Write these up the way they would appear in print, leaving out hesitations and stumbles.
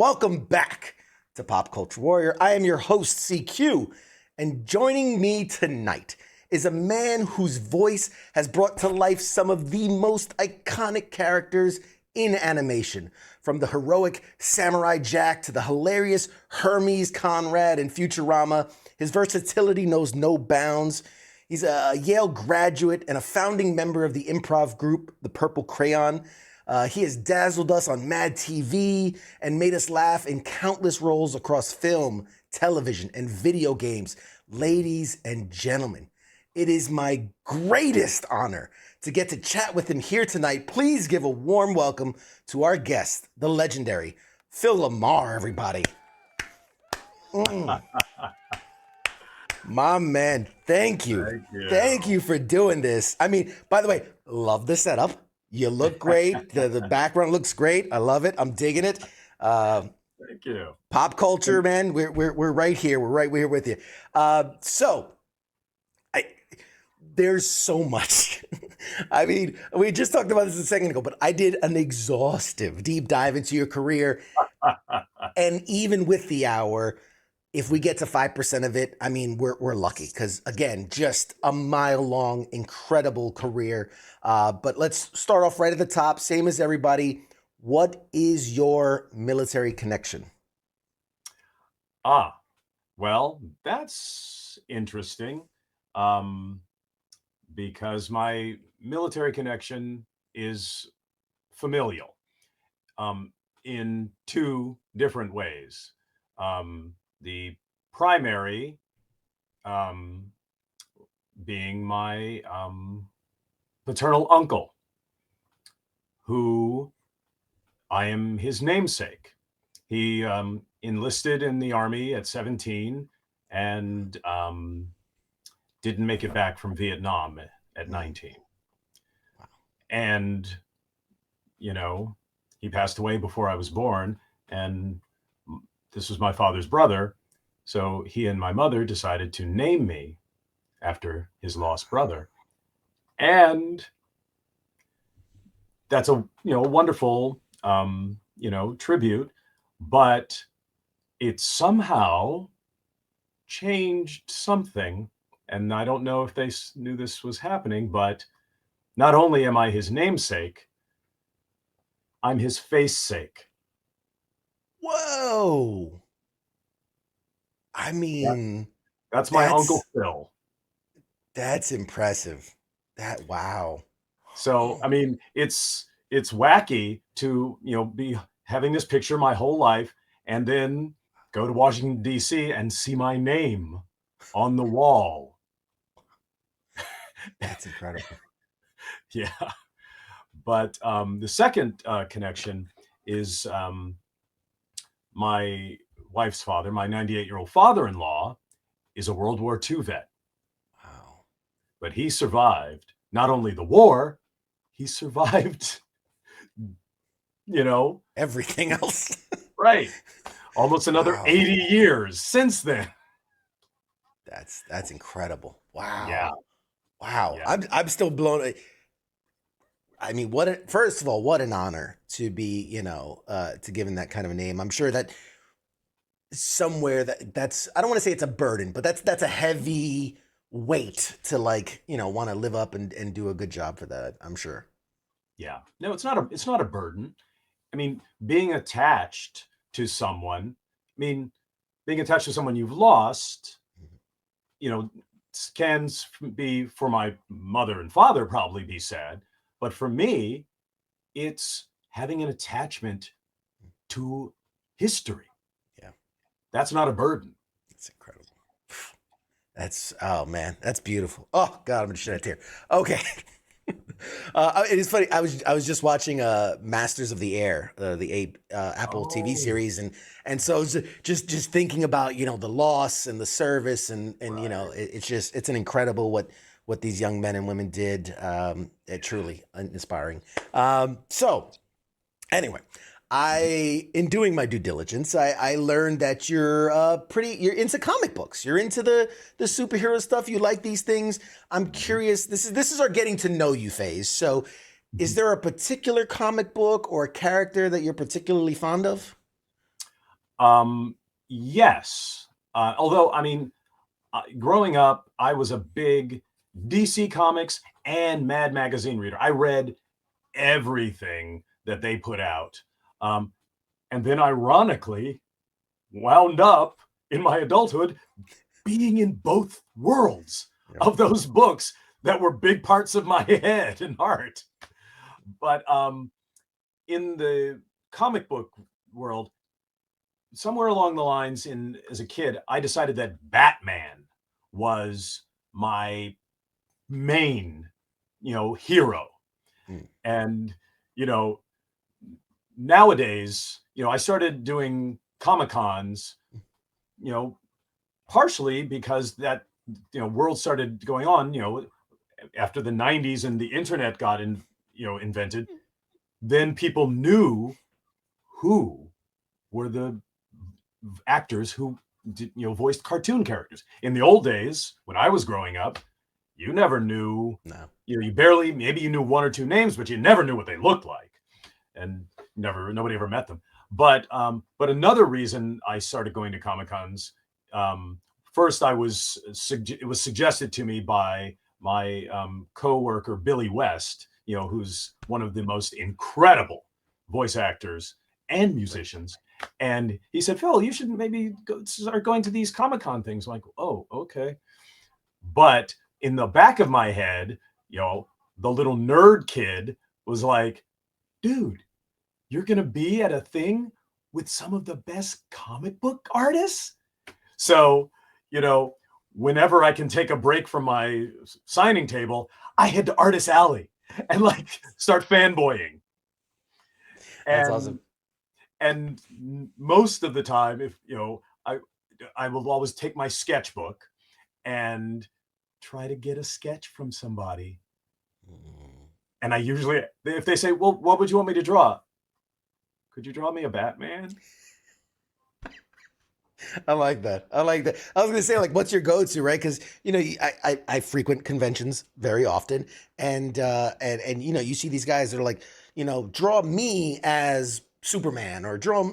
Welcome back to Pop Culture Warrior. I am your host, CQ, and joining me tonight is a man whose voice has brought to life some of the most iconic characters in animation. From the heroic Samurai Jack to the hilarious Hermes Conrad in Futurama, his versatility knows no bounds. He's a Yale graduate and a founding member of the improv group, The Purple Crayon. He has dazzled us on Mad TV and made us laugh in countless roles across film, television, and video games. Ladies and gentlemen, it is my greatest honor to get to chat with him here tonight. Please give a warm welcome to our guest, the legendary Phil LaMarr, everybody. My man, thank you. Thank you for doing this. I mean, by the way, love the setup. You look great. The background looks great. I love it. I'm digging it. Thank you. Pop culture, man. We're right here. We're here with you. There's so much. I mean, we just talked about this a second ago, but I did an exhaustive deep dive into your career. And even with the hour, if we get to 5% of it, I mean, we're lucky because, again, just a mile-long, incredible career. But let's start off right at the top, same as everybody. What is your military connection? Well, that's interesting because my military connection is familial in two different ways. The primary being my paternal uncle, who I am his namesake. He enlisted in the Army at 17 and didn't make it back from Vietnam at 19. Wow. And, you know, he passed away before I was born, and this was my father's brother. So he and my mother decided to name me after his lost brother. And that's a, wonderful, tribute, but it somehow changed something. And I don't know if they knew this was happening, but not only am I his namesake, I'm his face sake. Whoa. I mean, that's my Uncle Phil. That's impressive. Wow. So, I mean, it's wacky to, be having this picture my whole life and then go to Washington, D.C. and see my name on the wall. That's incredible. Yeah. But the second connection is my wife's father, my 98-year-old father-in-law, is a World War II vet. Wow. But he survived not only the war, he survived, everything else. Right. Almost another 80 years since then. That's incredible. Wow. Yeah. Wow. Yeah. I'm still blown away. I mean, first of all, what an honor to be, to given that kind of a name. I'm sure that somewhere that's, I don't want to say it's a burden, but that's a heavy weight to want to live up and do a good job for that, I'm sure. Yeah. No, it's not a burden. I mean, being attached to someone, being attached to someone you've lost, can be, for my mother and father, probably be sad. But for me, it's having an attachment to history. Yeah. That's not a burden. It's incredible. Oh man, that's beautiful. Oh God, I'm gonna shed a tear. Okay. It is funny. I was just watching Masters of the Air, the Apple TV series, and so just thinking about the loss and the service and Right. it's an incredible what these young men and women did. Truly inspiring. So anyway, in doing my due diligence, I learned that you're into comic books. You're into the superhero stuff. You like these things. I'm curious. This is our getting to know you phase. So, is there a particular comic book or a character that you're particularly fond of? Yes. Although, I mean, growing up, I was a big DC Comics and Mad Magazine reader. I read everything that they put out. Um, and then, ironically, wound up in my adulthood being in both worlds Yep. of those books that were big parts of my head and heart. But in the comic book world, somewhere along the lines, in as a kid, I decided that Batman was my main, hero. Mm. And you know, nowadays, I started doing Comic Cons, you know, partially because that world started going on, after the 90s and the internet got invented. Then people knew who were the actors who voiced cartoon characters. In the old days, when I was growing up, you never knew. No. You barely, maybe you knew one or two names, but you never knew what they looked like, and nobody ever met them. But another reason I started going to Comic Cons, first it was suggested to me by my coworker Billy West, who's one of the most incredible voice actors and musicians. And he said, Phil, you should maybe start going to these Comic Con things. I'm like, oh, okay. But in the back of my head, the little nerd kid was like, dude, you're going to be at a thing with some of the best comic book artists. So, whenever I can take a break from my signing table, I head to Artist Alley and start fanboying. That's And awesome. and most of the time, if I will always take my sketchbook and try to get a sketch from somebody. And I usually, if they say, well, what would you want me to draw? Could you draw me a Batman? I like that. I like that. I was gonna say, like, what's your go-to, right? Because I frequent conventions very often, and you see these guys that are like, draw me as Superman, or draw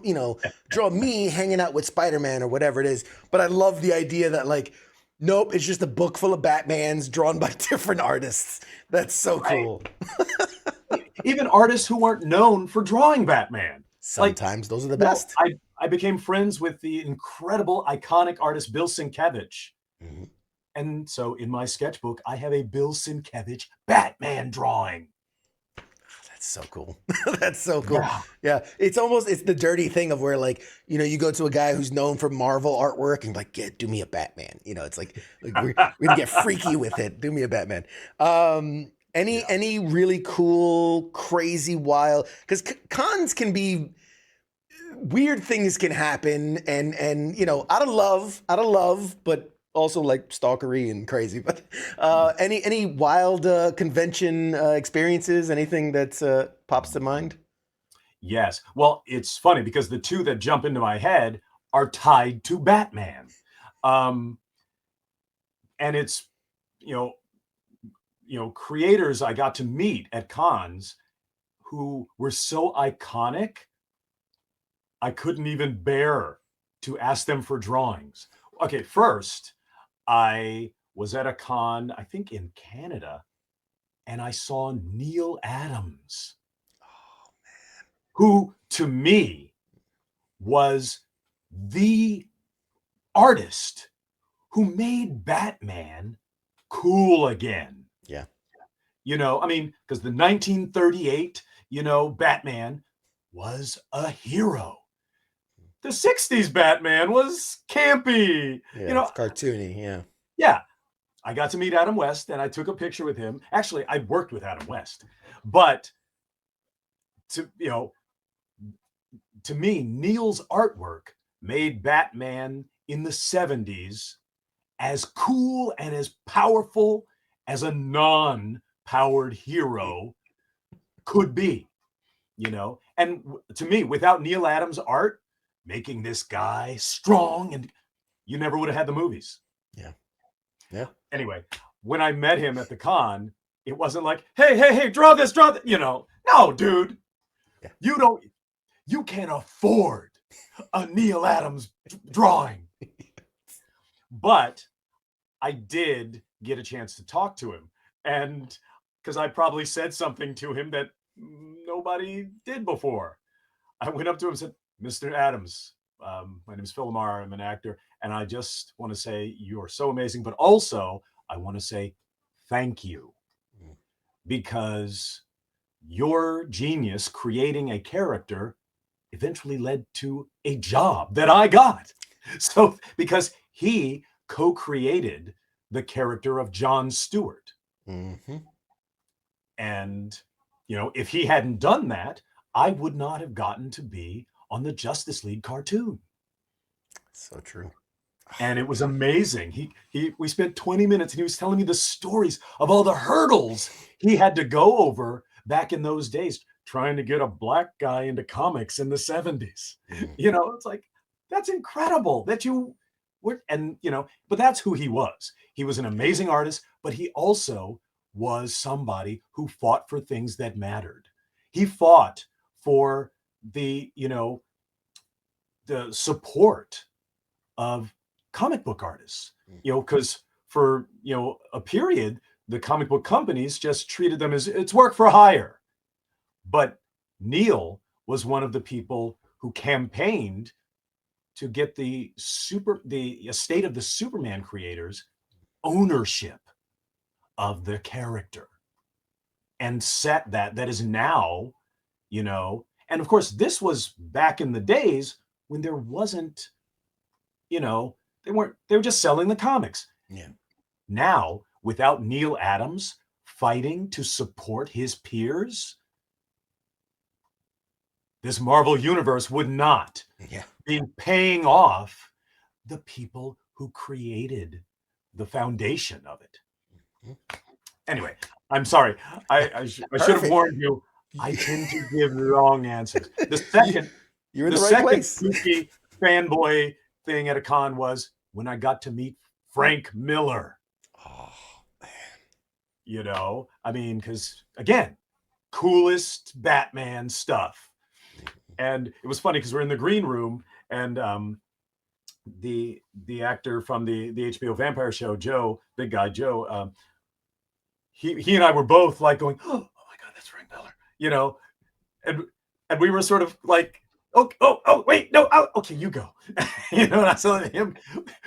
me hanging out with Spider-Man, or whatever it is. But I love the idea that, like, nope, it's just a book full of Batmans drawn by different artists. That's so Right. cool. Even artists who weren't known for drawing Batman. Like, Sometimes those are the best. I became friends with the incredible, iconic artist Bill Sienkiewicz. Mhm. And so in my sketchbook, I have a Bill Sienkiewicz Batman drawing. That's so cool. That's so cool. Yeah. Yeah. It's the dirty thing of where, like, you go to a guy who's known for Marvel artwork and like, yeah, do me a Batman. It's like we're gonna get freaky with it. Do me a Batman. Any really cool, crazy, wild, because cons can be weird, things can happen, and out of love, but also like stalkery and crazy. But any wild convention experiences, anything that pops to mind? Yes. Well, it's funny because the two that jump into my head are tied to Batman. Um, and it's, you know, creators I got to meet at cons who were so iconic, I couldn't even bear to ask them for drawings. Okay, first, I was at a con, I think in Canada, and I saw Neil Adams, who to me was the artist who made Batman cool again. Yeah. I mean, because the 1938, Batman was a hero. The 60s Batman was campy. Yeah, it's cartoony. Yeah. Yeah. I got to meet Adam West and I took a picture with him. Actually, I worked with Adam West. But to to me, Neil's artwork made Batman in the 70s as cool and as powerful as a non-powered hero could be, And to me, without Neil Adams' art making this guy strong, and you never would have had the movies. Yeah. Yeah. Anyway, when I met him at the con, it wasn't like, hey, draw this, No, dude. Yeah. You can't afford a Neil Adams drawing. But I did get a chance to talk to him, and because I probably said something to him that nobody did before. I went up to him and said, "Mr. Adams, my name is Phil LaMarr. I'm an actor, and I just want to say you are so amazing, but also I want to say thank you because your genius creating a character eventually led to a job that I got." So, because he co created the character of John Stewart. Mm-hmm. And, if he hadn't done that, I would not have gotten to be on the Justice League cartoon. So true. And it was amazing. We spent 20 minutes and he was telling me the stories of all the hurdles he had to go over back in those days trying to get a black guy into comics in the 70s. Mm. It's like, that's incredible that you were, and, but that's who he was. He was an amazing artist, but he also was somebody who fought for things that mattered. He fought for the support of comic book artists, because for a period the comic book companies just treated them as it's work for hire. But Neil was one of the people who campaigned to get the estate of the Superman creators ownership of the character, and set that is now, and of course this was back in the days when there wasn't, they were just selling the comics. Yeah. Now, without Neil Adams fighting to support his peers, this Marvel universe would not be paying off the people who created the foundation of it. Anyway, I'm sorry. I should have warned you. I tend to give wrong answers. The second, you're in the right place. Spooky fanboy thing at a con was when I got to meet Frank Miller. Oh, man. I mean, because again, coolest Batman stuff. And it was funny because we're in the green room, and the actor from the HBO vampire show, Joe, big guy Joe, he and I were both like going, oh my God, that's Frank Miller, and we were sort of like, oh wait, no, okay, you go. And I saw him,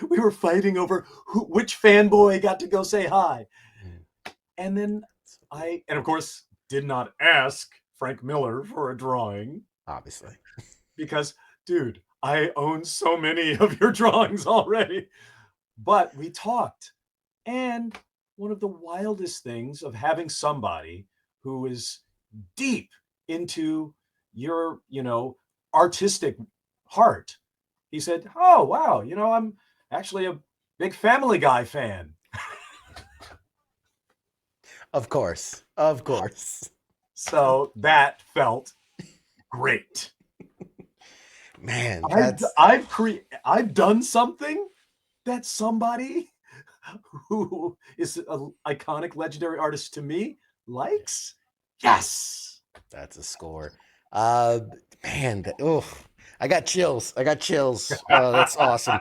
we were fighting over which fanboy got to go say hi. And then and of course did not ask Frank Miller for a drawing, obviously, because dude, I own so many of your drawings already. But we talked, and one of the wildest things of having somebody who is deep into your, artistic heart, he said, oh, wow, I'm actually a big Family Guy fan. Of course. So that felt great. Man, I've done something that somebody who is an iconic, legendary artist to me likes. Yes, that's a score. Man, I got chills. That's awesome.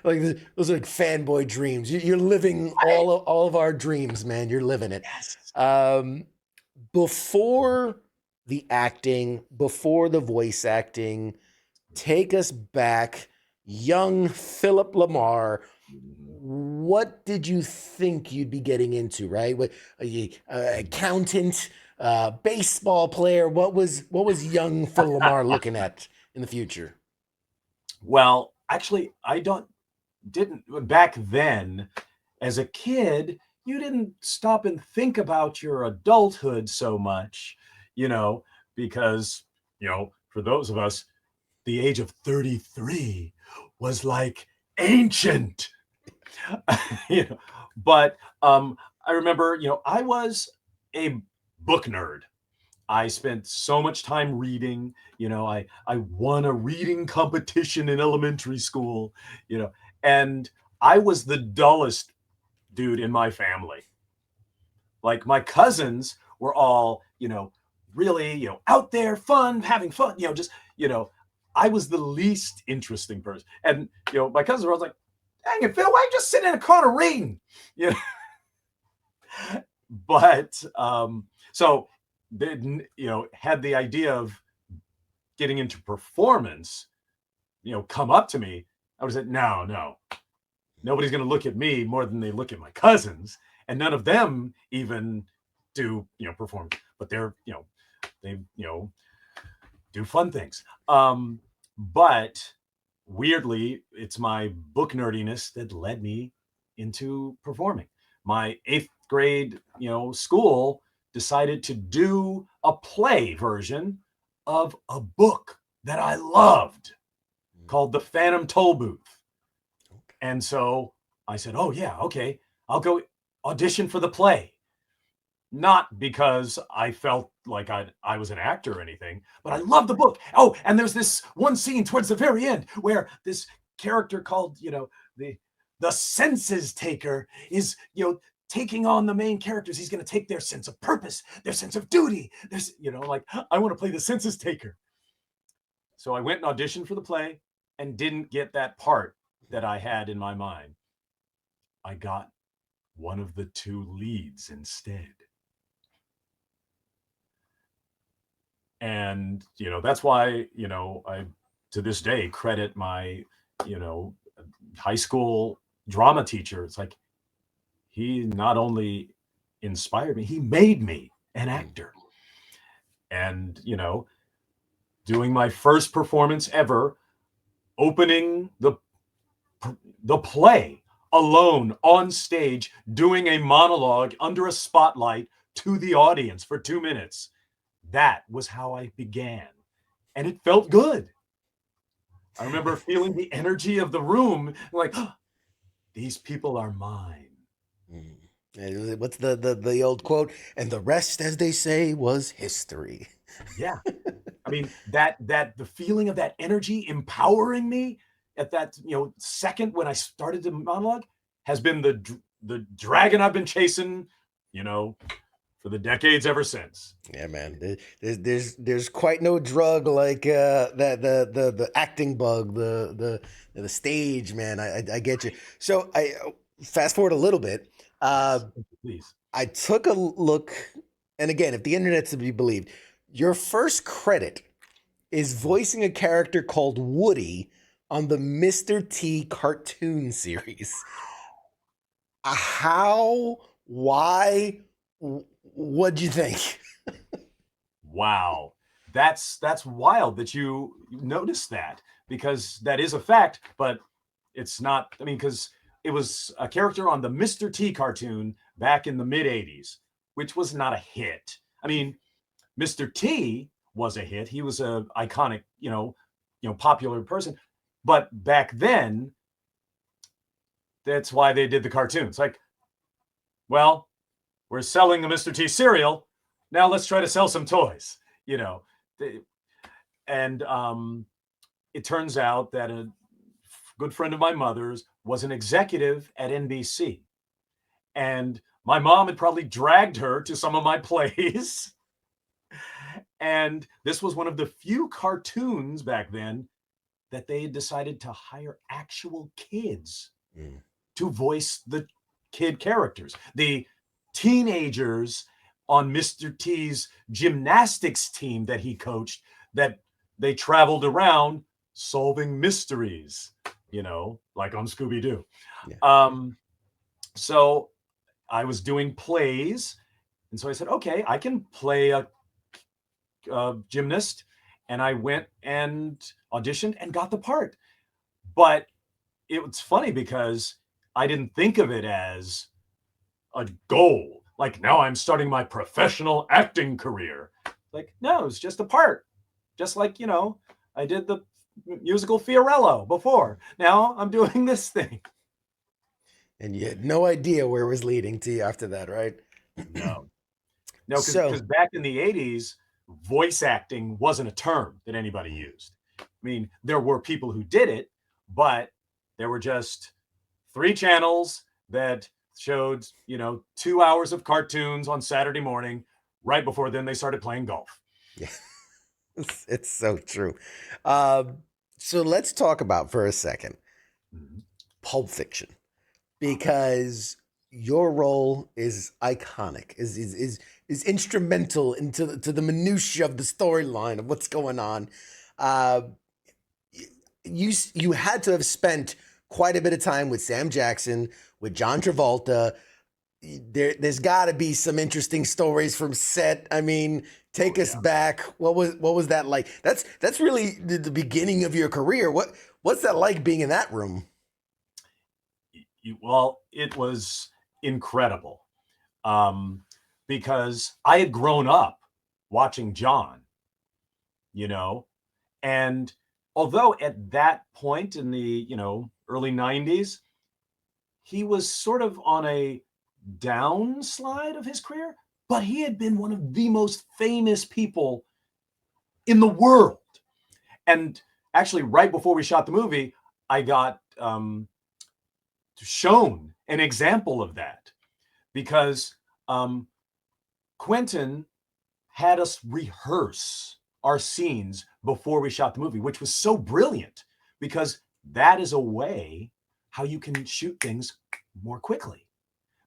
Like those are like fanboy dreams. You're living all of our dreams, man. You're living it. Yes. Before the acting, before the voice acting, take us back, young Philip LaMarr. What did you think you'd be getting into? Right, what accountant, baseball player? What was young Phil LaMarr looking at in the future? Well, actually, didn't back then. As a kid, you didn't stop and think about your adulthood so much, because, for those of us, the age of 33 was like ancient. But I remember, I was a book nerd. I spent so much time reading. I won a reading competition in elementary school, and I was the dullest dude in my family. Like, my cousins were all, really, out there, fun, having fun, just, I was the least interesting person. And, my cousins were always like, dang it, Phil, why you just sitting in a corner reading? You know, but, so they, had the idea of getting into performance, come up to me. I was like, no, nobody's going to look at me more than they look at my cousins. And none of them even do, perform, but they're, they, do fun things. But weirdly, it's my book nerdiness that led me into performing. My 8th grade, school decided to do a play version of a book that I loved called The Phantom Toll Booth. And so I said, oh yeah, okay, I'll go audition for the play. Not because I felt like I was an actor or anything, but I love the book. Oh, and there's this one scene towards the very end where this character called, the senses taker is, taking on the main characters. He's going to take their sense of purpose, their sense of duty. There's, like, I want to play the senses taker. So I went and auditioned for the play and didn't get that part that I had in my mind. I got one of the 2 leads instead. And, that's why, I, to this day, credit my, high school drama teacher. It's like, he not only inspired me, he made me an actor. And, doing my first performance ever, opening the play alone on stage, doing a monologue under a spotlight to the audience for 2 minutes. That was how I began. And it felt good. I remember feeling the energy of the room, like, oh, these people are mine. And what's the old quote? And the rest, as they say, was history. Yeah. I mean, that the feeling of that energy empowering me at that, second when I started the monologue has been the dragon I've been chasing, for the decades ever since. Yeah, man. There's quite no drug like the acting bug, the stage, man. I get you. So I fast forward a little bit. Please. I took a look, and again, if the internet's to be believed, your first credit is voicing a character called Woody on the Mr. T cartoon series. How? Why? What'd you think? Wow. That's wild that you noticed that, because that is a fact, but it's not, I mean, because it was a character on the Mr. T cartoon back in the mid 80s, which was not a hit. I mean, Mr. T was a hit. He was a iconic, popular person. But back then, that's why they did the cartoons. Like, well, we're selling the Mr. T cereal. Now let's try to sell some toys, And it turns out that a good friend of my mother's was an executive at NBC. And my mom had probably dragged her to some of my plays. And this was one of the few cartoons back then that they had decided to hire actual kids to voice the kid characters. The teenagers on Mr. T's gymnastics team that he coached, that they traveled around solving mysteries, like on Scooby-Doo. Yeah. So I was doing plays. And so I said, okay, I can play a gymnast. And I went and auditioned and got the part. But it was funny because I didn't think of it as a goal. Like, now I'm starting my professional acting career. Like, no, it's just a part. Just like, I did the musical Fiorello before. Now I'm doing this thing. And you had no idea where it was leading to you after that, right? No, because back in the 80s, voice acting wasn't a term that anybody used. I mean, there were people who did it, but there were just 3 channels that showed, 2 hours of cartoons on Saturday morning. Right before then, they started playing golf. Yeah, it's so true. Um, so let's talk about for a second Mhm. Pulp Fiction, because your role is iconic, is instrumental into to the minutia of the storyline of what's going on. Uh, you had to have spent quite a bit of time with Sam Jackson, with John Travolta. There's got to be some interesting stories from set. I mean, Oh take us yeah. back. What was that like? That's really the beginning of your career. What's that like being in that room? Well, it was incredible, um, because I had grown up watching John, you know, and although at that point in the early '90s, he was sort of on a downslide of his career, but he had been one of the most famous people in the world. And actually, right before we shot the movie, I got shown an example of that because um, Quentin had us rehearse our scenes before we shot the movie, which was so brilliant because that is a way how you can shoot things more quickly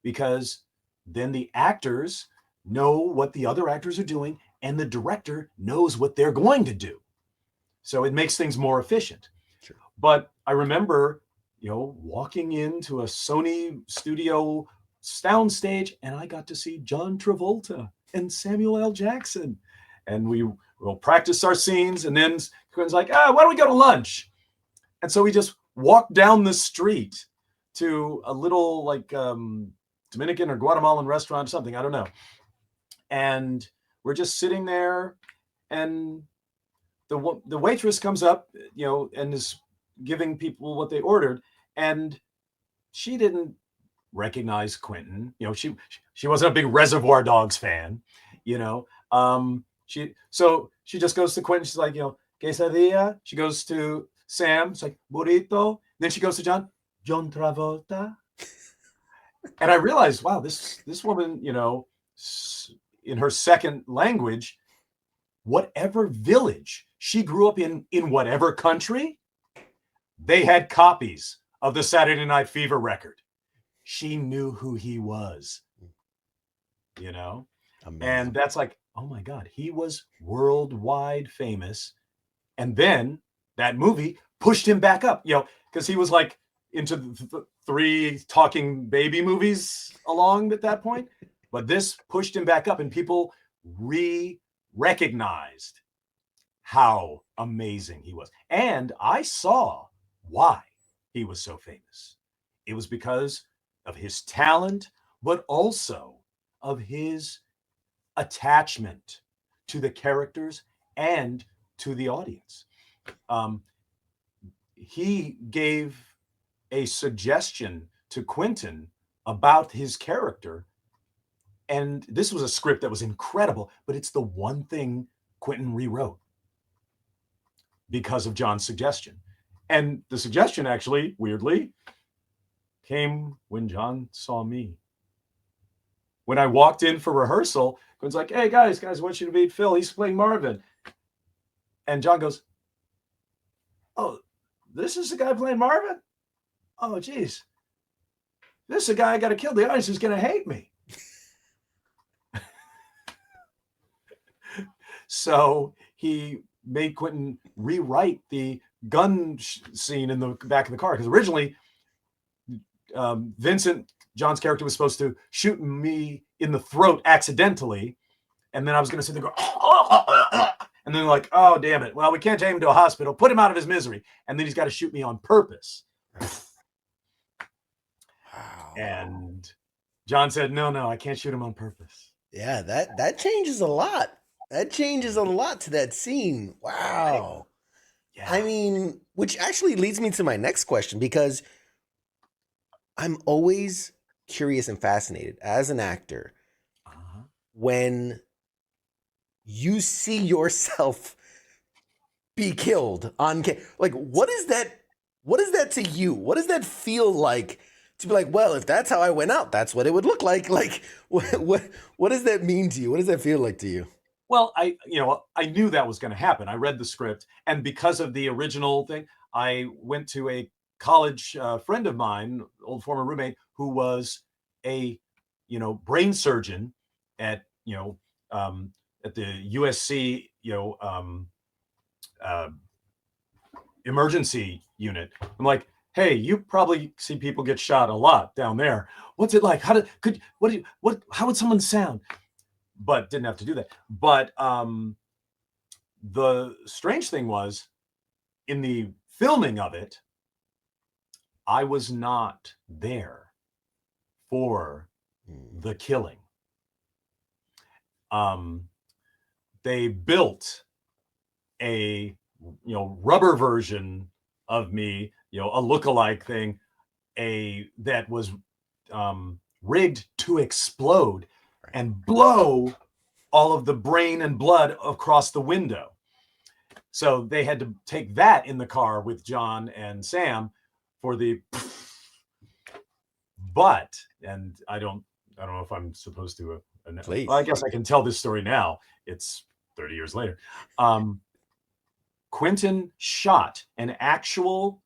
because then the actors know what the other actors are doing and the director knows what they're going to do. So it makes things more efficient. Sure. But I remember, walking into a Sony studio soundstage and I got to see John Travolta and Samuel L. Jackson. And we will practice our scenes. And then Quinn's like, why don't we go to lunch? And so we just walked down the street to a little like Dominican or Guatemalan restaurant or something. I don't know. And we're just sitting there and the waitress comes up, and is giving people what they ordered, and she didn't recognize Quentin. She wasn't a big Reservoir Dogs fan, you know. She just goes to Quentin. She's like, quesadilla. She goes to Sam. It's like burrito. Then she goes to John Travolta, and I realized, wow, this woman, in her second language, whatever village she grew up in whatever country, they had copies of the Saturday Night Fever record. She knew who he was, you know? And Amazing. that's like, oh my God, he was worldwide famous. And then that movie pushed him back up, because he was like into the three talking baby movies along at that point. But this pushed him back up, and people recognized how amazing he was. And I saw why he was so famous. It was because of his talent, but also of his attachment to the characters and to the audience. Um, he gave a suggestion to Quentin about his character. And this was a script that was incredible, but it's the one thing Quentin rewrote because of John's suggestion. And the suggestion actually, weirdly, came when John saw me. When I walked in for rehearsal, Quinn's like, hey, guys, I want you to meet Phil. He's playing Marvin. And John goes, oh, this is the guy playing Marvin? Oh, geez. This is the guy I got to kill. The audience is going to hate me. So he made Quentin rewrite the gun scene in the back of the car because originally Vincent, John's character, was supposed to shoot me in the throat accidentally, and then I was going to sit there and go, and then like, oh damn it! Well, we can't take him to a hospital. Put him out of his misery, and then he's got to shoot me on purpose. Wow. And John said, no, I can't shoot him on purpose. Yeah, that changes a lot. That changes a lot to that scene. Right? Wow. I Yeah. mean, which actually leads me to my next question, because I'm always curious and fascinated as an actor Uh-huh. when you see yourself be killed on like what is that to you? What does that feel like to be like, well, if that's how I went out, that's what it would look like. Like what does that mean to you? What does that feel like to you? Well, I knew that was going to happen. I read the script, and because of the original thing, I went to a college friend of mine, old former roommate, who was a, brain surgeon at, at the USC, uh, emergency unit. I'm like, hey, you probably see people get shot a lot down there. What's it like? How would someone sound? But didn't have to do that. But the strange thing was, in the filming of it, I was not there for Mm. the killing. Um, they built a rubber version of me, a look-alike thing, that was rigged to explode Right. and blow all of the brain and blood across the window. So they had to take that in the car with John and Sam for the. But, and I don't know if I'm supposed to. Well, I Please. guess I can tell this story now. It's 30 years later. Quentin shot an actual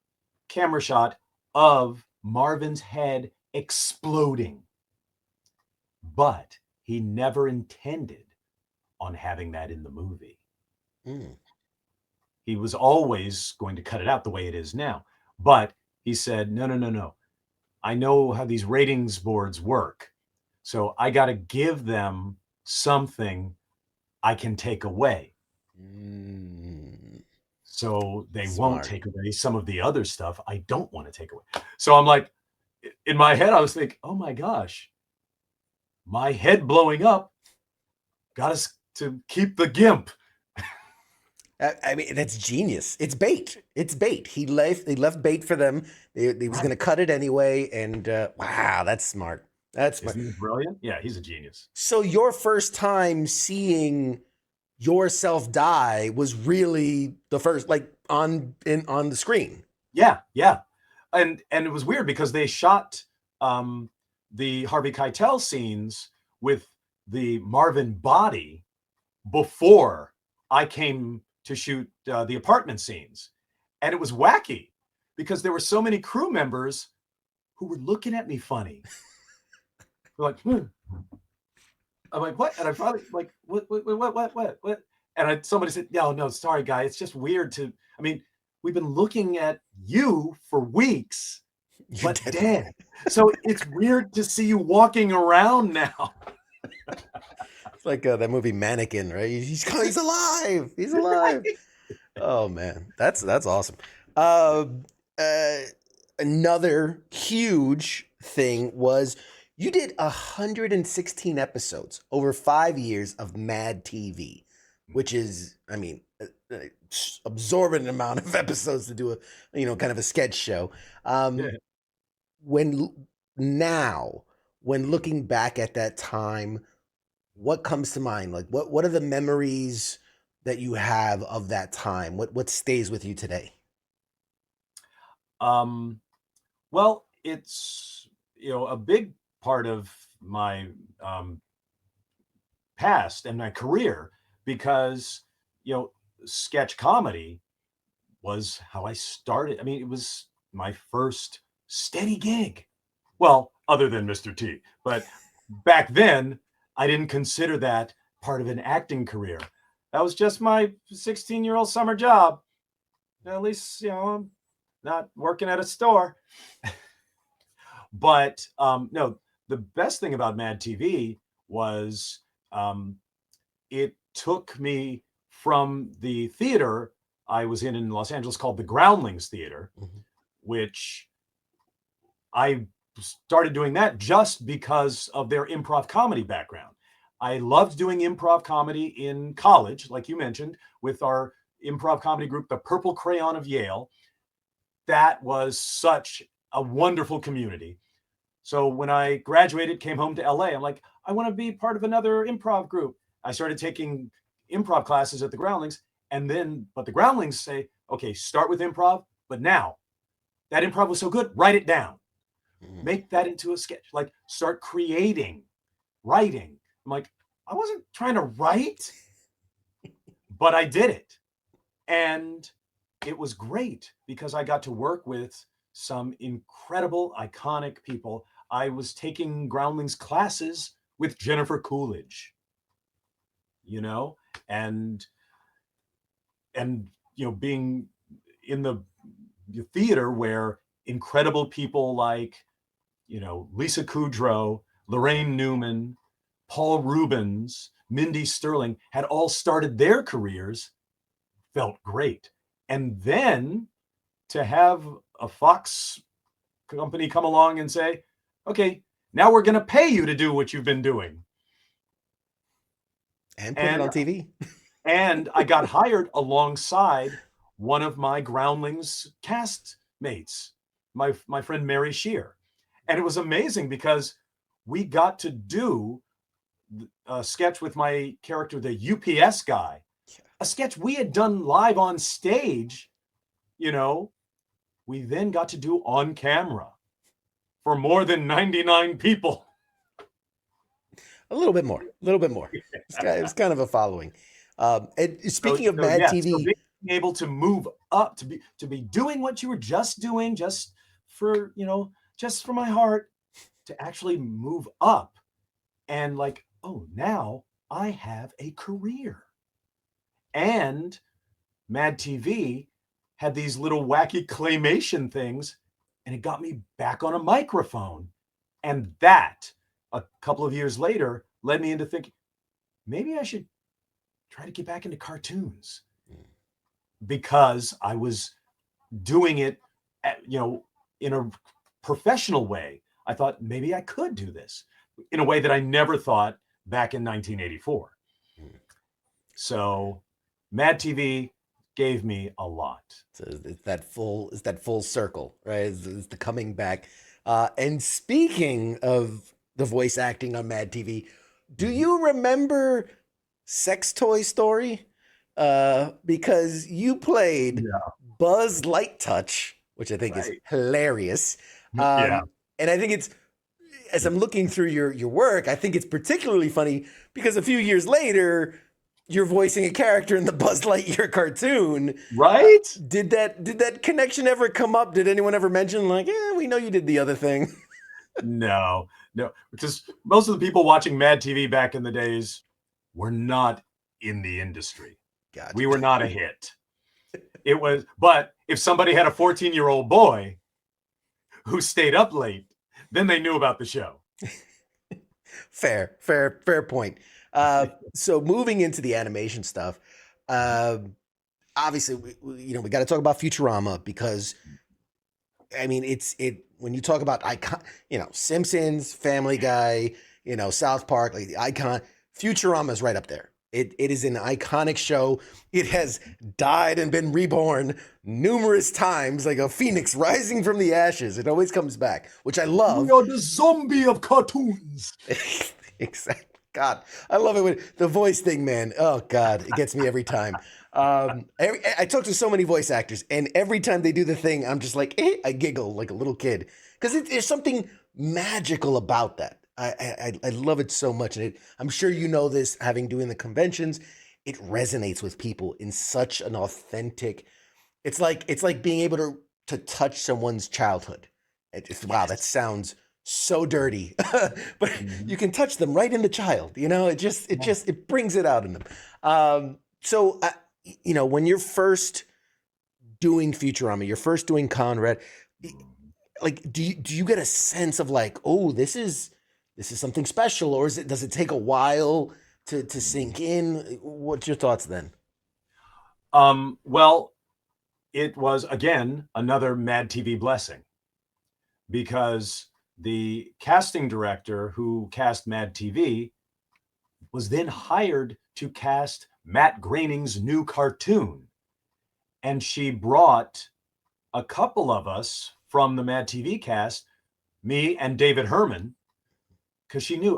camera shot of Marvin's head exploding, but he never intended on having that in the movie. Mm. He was always going to cut it out the way it is now. But he said, no, no, no, no. I know how these ratings boards work. So I got to give them something I can take away. Mm. So they won't Smart. take away some of the other stuff I don't want to take away. So I'm like, in my head, I was thinking, oh my gosh, my head blowing up got us to keep the gimp. I mean, that's genius. It's bait. It's bait. He left bait for them. He was going to Right. cut it anyway. And wow, that's smart. That's smart. Isn't he brilliant? Yeah, he's a genius. So your first time seeing yourself die was really the first, like on the screen. Yeah, yeah. And it was weird because they shot the Harvey Keitel scenes with the Marvin body before I came to shoot the apartment scenes. And it was wacky because there were so many crew members who were looking at me funny. They're like, hmm. I'm like, what? And I finally like, what? And somebody said, no, no, sorry, guy. It's just weird to, I mean, we've been looking at you for weeks, You're but dead. dead. So it's weird to see you walking around now. It's like that movie Mannequin, right? He's alive. He's alive. Oh man, that's awesome. Uh, uh, Another huge thing was you did 116 episodes over 5 years of Mad TV, which is, I mean, absorbent amount of episodes to do a, kind of a sketch show. Yeah. When now, when looking back at that time, what comes to mind? Like, what are the memories that you have of that time? What stays with you today? Um, well, it's, a big part of my past and my career because, you know, sketch comedy was how I started. I mean, it was my first steady gig. Well, other than Mr. T. But back then, I didn't consider that part of an acting career. That was just my 16-year-old summer job. At least, I'm not working at a store. But no, the best thing about Mad TV was um, it took me from the theater I was in Los Angeles called the Groundlings Theater, Mhm. which I started doing that just because of their improv comedy background. I loved doing improv comedy in college, like you mentioned, with our improv comedy group, the Purple Crayon of Yale. That was such a wonderful community. So when I graduated, came home to LA, I'm like, I want to be part of another improv group. I started taking improv classes at the Groundlings. But the Groundlings say, okay, start with improv, but now that improv was so good, write it down. Mhm. Make that into a sketch. Like start creating, writing. I'm like, I wasn't trying to write. but I did it. And it was great because I got to work with some incredible, iconic people. I was taking Groundlings classes with Jennifer Coolidge, you know, and and being in the theater where incredible people like Lisa Kudrow, Lorraine Newman, Paul Rubens, Mindy Sterling had all started their careers, felt great. And then to have a Fox company come along and say, okay, now we're going to pay you to do what you've been doing. And put it And on TV. and I got hired alongside one of my Groundlings cast mates, my friend Mary Shear. And it was amazing because we got to do a sketch with my character, the UPS guy, a sketch we had done live on stage, we then got to do on camera for more than 99 people. A little bit more. A little bit more. It was kind of a following. And speaking of Mad So TV, being able to move up to be doing what you were just doing, just for just for my heart, to actually move up and like, oh, now I have a career. And Mad TV had these little wacky claymation things, and it got me back on a microphone. And that, a couple of years later, led me into thinking maybe I should try to get back into cartoons, because I was doing it in a professional way. I thought maybe I could do this in a way that I never thought back in 1984. So Mad TV gave me a lot. so it's that full circle, right? It's the coming back. And speaking of the voice acting on Mad TV, do you remember Sex Toy Story? Because you played Yeah. Buzz Light Touch, which I think is Right. hilarious. Yeah. And I think it's, as I'm looking through your work, I think it's particularly funny because a few years later, you're voicing a character in the Buzz Lightyear cartoon. Right? Did that connection ever come up? Did anyone ever mention like, we know you did the other thing? No, because most of the people watching Mad TV back in the days were not in the industry. Gotcha. We were not a hit. It was, but if somebody had a 14-year-old boy who stayed up late, then they knew about the show. Fair point. So moving into the animation stuff, obviously we got to talk about Futurama because I mean it when you talk about icon, Simpsons, Family Guy, South Park, like the icon, Futurama is right up there. It is an iconic show. It has died and been reborn numerous times, like a phoenix rising from the ashes. It always comes back, which I love. We are the zombie of cartoons. Exactly. God, I love it when the voice thing, man. Oh God, it gets me every time. I talk to so many voice actors, and every time they do the thing, I'm just like, I giggle like a little kid because there's something magical about that. I love it so much, and I'm sure you know this. Having doing the conventions, it resonates with people in such an authentic. It's like being able to touch someone's childhood. Wow, that sounds so dirty, but you can touch them right in the child. It brings it out in them. So when you're first doing Futurama, you're first doing Conrad, like do you get a sense of like, oh, this is something special, or does it take a while to sink in? What's your thoughts then? Well, it was again another Mad TV blessing, because the casting director who cast Mad TV was then hired to cast Matt Groening's new cartoon. And she brought a couple of us from the Mad TV cast, me and David Herman, because she knew,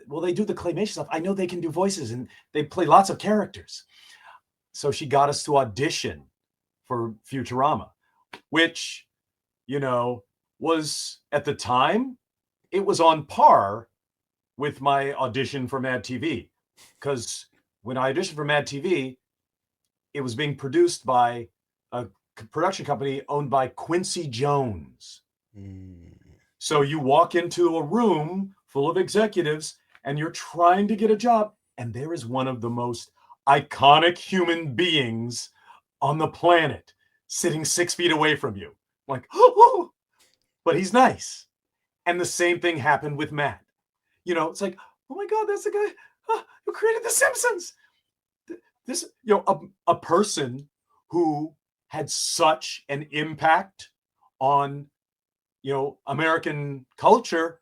well, they do the claymation stuff. I know they can do voices and they play lots of characters. So she got us to audition for Futurama, which, was at the time, it was on par with my audition for Mad TV. Because when I auditioned for Mad TV, it was being produced by a production company owned by Quincy Jones. So you walk into a room full of executives and you're trying to get a job, and there is one of the most iconic human beings on the planet sitting 6 feet away from you. Like, oh, but he's nice. And the same thing happened with Matt. It's like, oh my God, that's the guy who created The Simpsons. This, a person who had such an impact on, American culture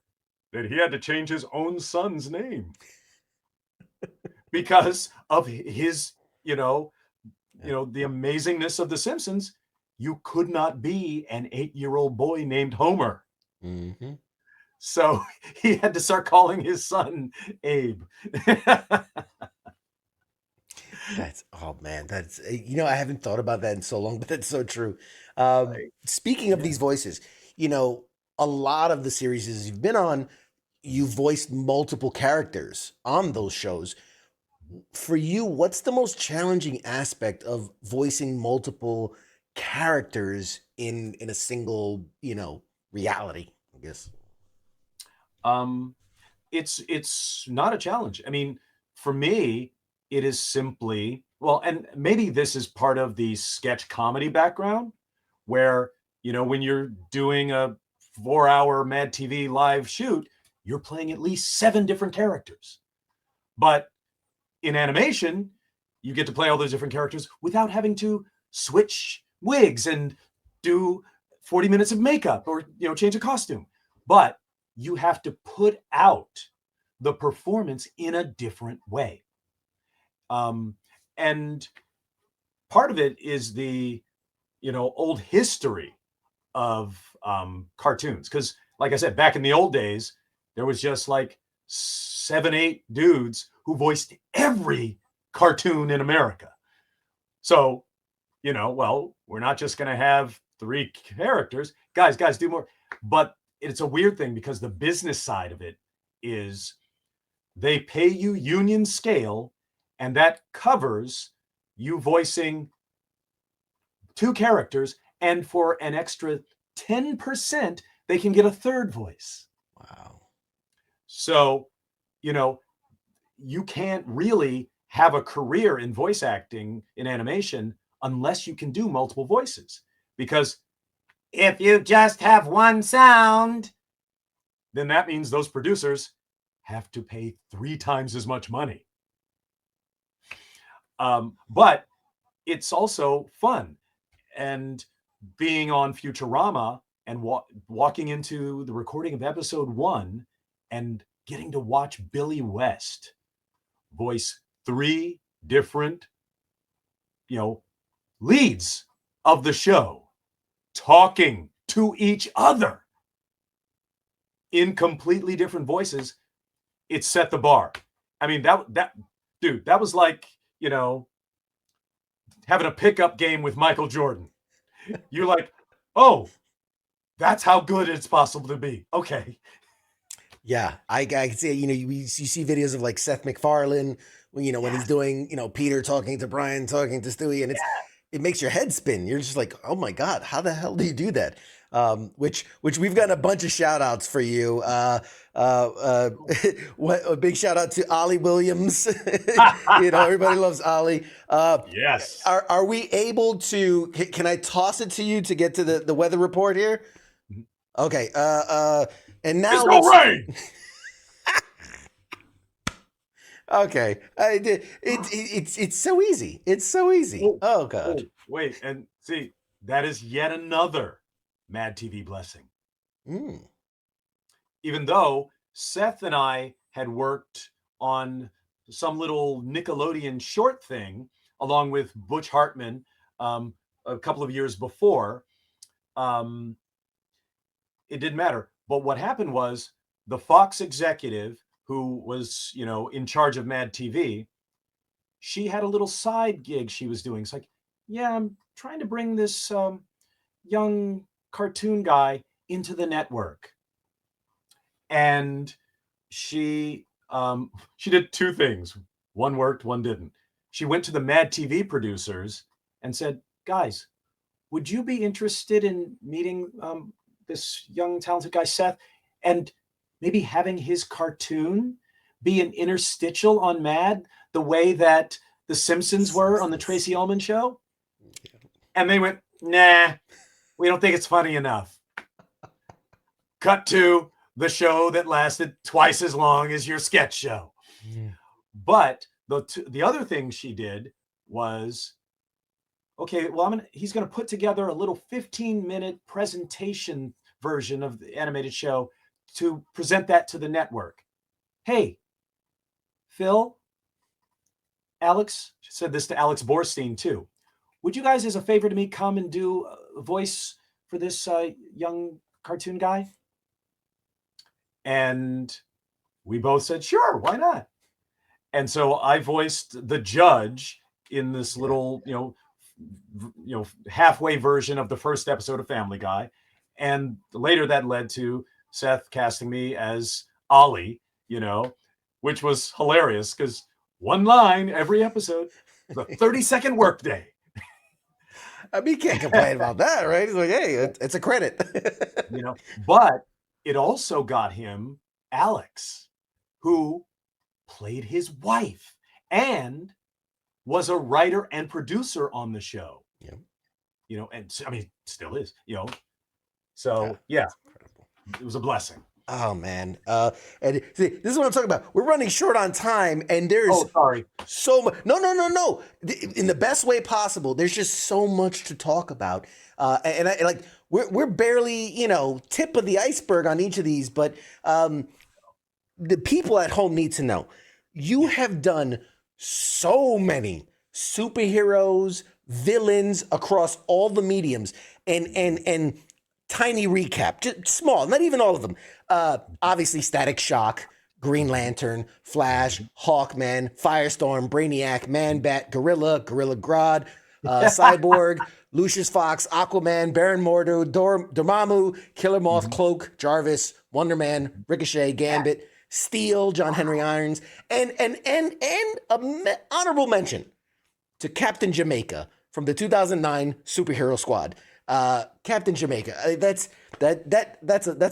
that he had to change his own son's name because of his, the amazingness of The Simpsons. You could not be an 8-year-old boy named Homer. Mm-hmm. So he had to start calling his son Abe. Oh man, I haven't thought about that in so long, but that's so true. Speaking of Yeah. these voices, a lot of the series you've been on, you voiced multiple characters on those shows. For you, what's the most challenging aspect of voicing multiple characters in a single, reality, I guess? It's not a challenge. I mean, for me, it is simply, well, and maybe this is part of the sketch comedy background where, when you're doing a 4-hour Mad TV live shoot, you're playing at least 7 different characters. But in animation, you get to play all those different characters without having to switch wigs and do 40 minutes of makeup or, change a costume. But you have to put out the performance in a different way. And part of it is the, old history of cartoons. Because, like I said, back in the old days, there was just like 7, 8 dudes who voiced every cartoon in America. So, well, we're not just going to have 3 characters. Guys, do more. But it's a weird thing because the business side of it is they pay you union scale, and that covers you voicing 2 characters, and for an extra 10%, they can get a 3rd voice. Wow. So, you can't really have a career in voice acting in animation unless you can do multiple voices. Because if you just have one sound, then that means those producers have to pay 3 times as much money. But it's also fun. And being on Futurama and walking into the recording of episode 1 and getting to watch Billy West voice 3 different, leads of the show talking to each other in completely different voices, it set the bar. I mean, dude, that was like, having a pickup game with Michael Jordan. You're like, oh, that's how good it's possible to be. Okay. Yeah, I can see, you see videos of like Seth MacFarlane, when he's doing, Peter talking to Brian, talking to Stewie, and it makes your head spin. You're just like, oh my God, how the hell do you do that? Which we've gotten a bunch of shout outs for you. What a big shout out to Ollie Williams. Everybody loves Ollie. Yes. Are we able to, can I toss it to you to get to the weather report here? Okay. And now it's rain. Okay. It's so easy. It's so easy. Oh God. Wait, and see, that is yet another Mad TV blessing. Even though Seth and I had worked on some little Nickelodeon short thing along with Butch Hartman a couple of years before, it didn't matter. But what happened was the Fox executive who was, in charge of Mad TV, she had a little side gig she was doing. It's like, yeah, I'm trying to bring this young cartoon guy into the network. And she did 2 things. One worked, one didn't. she went to the Mad TV producers and said, "Guys, would you be interested in meeting this young talented guy Seth, and maybe having his cartoon be an interstitial on Mad, the way that the Simpsons were on the Tracy Ullman show?" And they went, "Nah, we don't think it's funny enough." Cut to the show that lasted twice as long as your sketch show. Yeah. But the other thing she did was, okay, well, he's going to put together a little 15-minute presentation version of the animated show to present that to the network. Hey, Phil, Alex, she said this to Alex Borstein too. Would you guys, as a favor to me, come and do a voice for this young cartoon guy? And we both said, sure, why not? And so I voiced the judge in this little, halfway version of the first episode of Family Guy. And later that led to Seth casting me as Ollie, which was hilarious because one line every episode, the 30-second workday. I mean, you can't complain about that, right? It's like, hey, it's a credit. But it also got him Alex, who played his wife and was a writer and producer on the show. Yeah. And still is, So yeah, it was a blessing. Oh man. And see, this is what I'm talking about. We're running short on time, and there's so much. No. In the best way possible. There's just so much to talk about. And I like we're barely, tip of the iceberg on each of these, but the people at home need to know. You have done so many superheroes, villains across all the mediums, and tiny recap, just small, not even all of them. Obviously, Static Shock, Green Lantern, Flash, Hawkman, Firestorm, Brainiac, Man-Bat, Gorilla, Gorilla Grodd, Cyborg, Lucius Fox, Aquaman, Baron Mordo, Dormammu, Killer Moth, Cloak, Jarvis, Wonder Man, Ricochet, Gambit, Steel, John Henry Irons, and honorable mention to Captain Jamaica from the 2009 Superhero Squad. Captain Jamaica. That's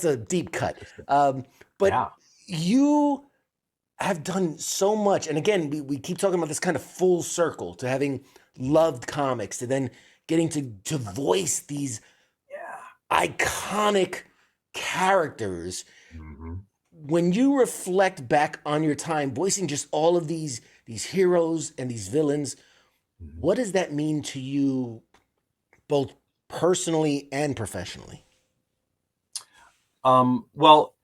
a deep cut. But you have done so much, and again, we keep talking about this kind of full circle to having loved comics, to then getting to voice these iconic characters. Mm-hmm. When you reflect back on your time voicing just all of these heroes and these villains, what does that mean to you, both personally and professionally? Well,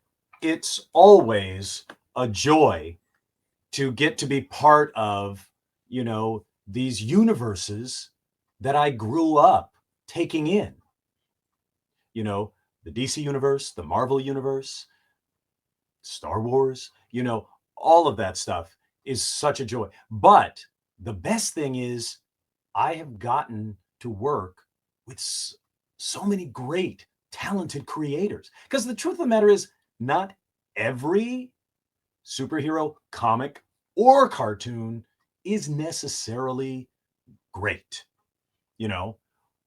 it's always a joy to get to be part of, these universes that I grew up taking in. The DC universe, the Marvel universe, Star Wars, all of that stuff is such a joy. But the best thing is I have gotten to work with so many great, talented creators. Because the truth of the matter is, not every superhero comic or cartoon is necessarily great.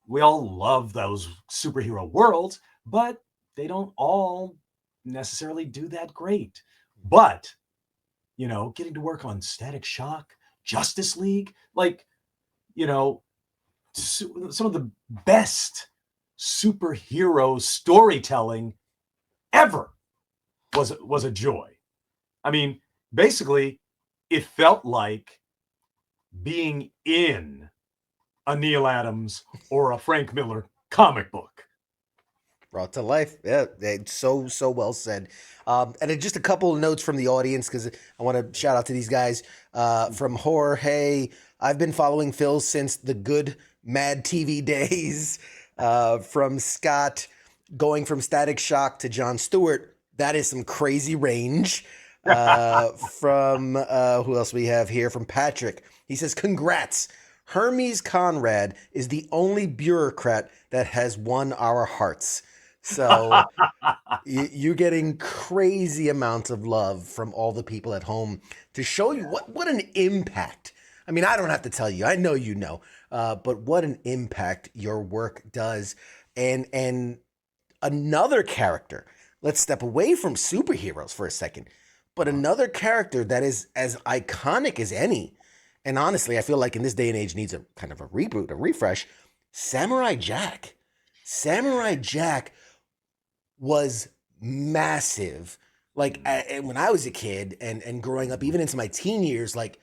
We all love those superhero worlds, but they don't all necessarily do that great. But, getting to work on Static Shock, Justice League, some of the best superhero storytelling ever was a joy. Basically, it felt like being in a Neil Adams or a Frank Miller comic book. Brought to life. Yeah, so well said. And just a couple of notes from the audience, because I want to shout out to these guys. From Jorge, I've been following Phil since the good Mad TV days. From Scott, going from Static Shock to Jon Stewart, that is some crazy range. From who else we have here? From Patrick, he says, congrats. Hermes Conrad is the only bureaucrat that has won our hearts. So you're getting crazy amounts of love from all the people at home to show you what an impact I mean, I don't have to tell you. I know you know. But what an impact your work does. And another character. Let's step away from superheroes for a second. But Uh-huh. another character that is as iconic as any, and honestly, I feel like in this day and age needs a kind of a reboot, a refresh. Samurai Jack. Samurai Jack was massive. Like Mhm. when I was a kid and growing up, even into my teen years, like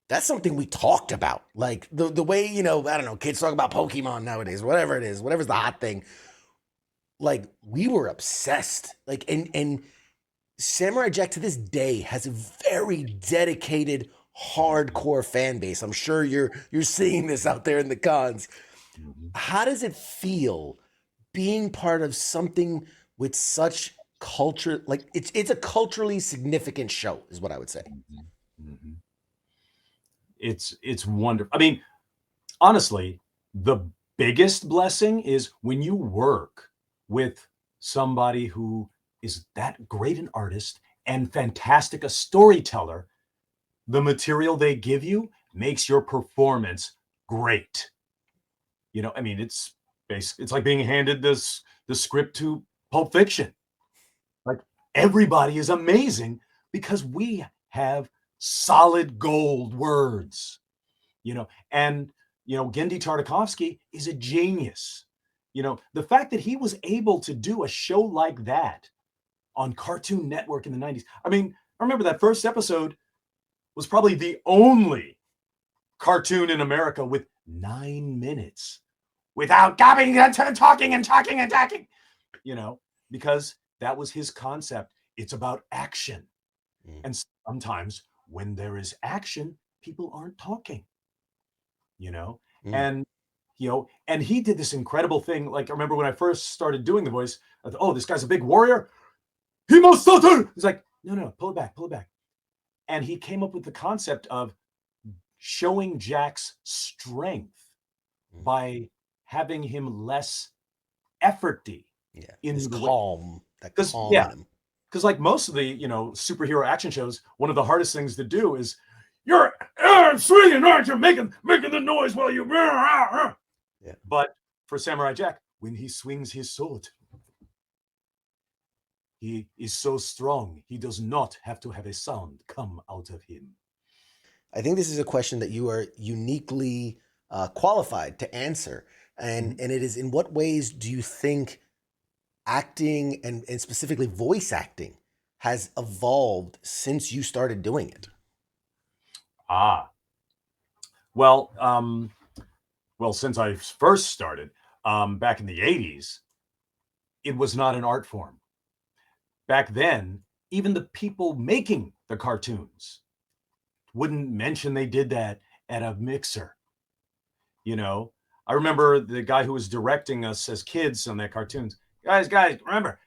that's something we talked about. Like the way, I don't know, kids talk about Pokemon nowadays, whatever it is, whatever's the hot thing. Like we were obsessed. Like and Samurai Jack to this day has a very dedicated, hardcore fan base. I'm sure you're seeing this out there in the cons. Mhm. How does it feel being part of something with such culture? Like it's a culturally significant show, is what I would say. Mhm. Mhm. It's wonderful. I mean, honestly, the biggest blessing is when you work with somebody who is that great an artist and fantastic a storyteller, the material they give you makes your performance great. I mean, it's like being handed the script to Pulp Fiction. Like everybody is amazing because we have solid gold words, and Gendy Tartakovsky is a genius. The fact that he was able to do a show like that on Cartoon Network in the 90s. I mean, I remember that first episode was probably the only cartoon in America with 9 minutes without gabbing and talking and talking and talking, you know, because that was his concept. It's about action. Mm, And sometimes when there is action, people aren't talking, you know, mm. and and he did this incredible thing. Like I remember when I first started doing the voice, I thought, oh, this guy's a big warrior. He must stutter. He's like, no, pull it back, pull it back. And he came up with the concept of showing Jack's strength Mm. by having him less efforty Yeah, his in the way. calm, that Because calm yeah, in him. because like most of the superhero action shows, one of the hardest things to do is you're swinging, aren't you? Making the noise while you. Yeah. But for Samurai Jack, when he swings his sword, he is so strong he does not have to have a sound come out of him. I think this is a question that you are uniquely qualified to answer, and Mhm. and it is, in what ways do you think acting and specifically voice acting has evolved since you started doing it? Ah, well, since I first started back in the '80s, it was not an art form. Back then, even the people making the cartoons wouldn't mention they did that at a mixer. You know, I remember the guy who was directing us as kids on that cartoons. Guys, remember,